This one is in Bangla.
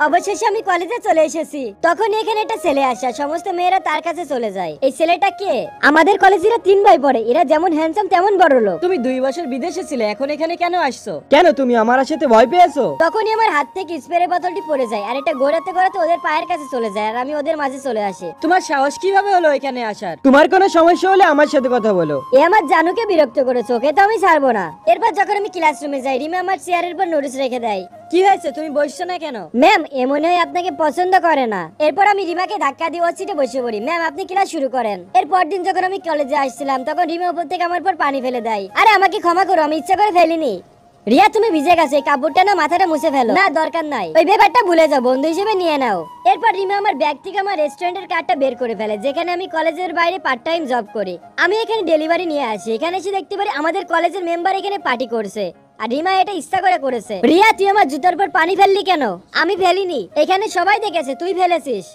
অবশেষে আমি কলেজে চলে এসেছি। তখন এখানে একটা ছেলে আসে, সমস্ত মেয়েরা তার কাছে চলে যায়। এই ছেলেটা কে? আমাদের কলেজের 3 ভাই পড়ে, এরা যেমন হ্যান্ডসাম তেমন বড় লোক। তুমি 2 বছর বিদেশে ছিলে, এখন এখানে কেন আসছো? কেন তুমি আমার সাথে ভয় পেয়েছো? তখনই আমার হাত থেকে স্প্রে বোতলটি পড়ে যায়, আর এটা ঘোরাতে ঘোরাতে ওদের পায়ের কাছে চলে যায়, আর আমি ওদের মাঝে চলে আসি। তোমার সাহস কিভাবে হলো এখানে আসার? তোমার কোনো সমস্যা হলে আমার সাথে কথা বলো। এ আমার জানুকে বিরক্ত করেছে, ওকে তো আমি ছাড়বো না। এরপর যখন আমি ক্লাসরুমে যাই, রিমা আমার চেয়ারের উপর নোটিস রেখে দেয়। কি হয়েছে, তুমি বসছো না কেন? ম্যাম, এ মনে হয় আপনাকে পছন্দ করে না। এরপর আমি রিমাকে ধাক্কা দিয়ে ওর সিটে বসে পড়ি। ম্যাম, আপনি ক্লাস শুরু করেন। এরপর দিন যখন আমি কলেজে আসছিলাম, তখন রিমা উপর থেকে আমার উপর পানি ফেলে দেয়। আরে আমাকে ক্ষমা করো, আমি ইচ্ছা করে ফেলিনি। রিয়া, তুমি ভিজে গেছো, এই কাপড়টা না মাথাটা মুছে ফেলো। না, দরকার নাই, ওই ব্যাপারটা ভুলে যাও, বন্ধু হিসেবে নিয়ে নাও। এরপর রিমা আমার ব্যাগ থেকে আমার রেস্টুরেন্টের কার্ডটা বের করে ফেলে, যেখানে আমি কলেজের বাইরে পার্ট টাইম জব করি। আমি এখানে ডেলিভারি নিয়ে আসি। এখানে এসে দেখতে পারি আমাদের কলেজের মেম্বার এখানে পার্টি করছে, আর রিমা এটা ইচ্ছা করে করেছে। রিয়া, তুই আমার জুতার উপর পানি ফেললি কেন? আমি ফেলিনি, এখানে সবাই দেখেছে তুই ফেলেছিস।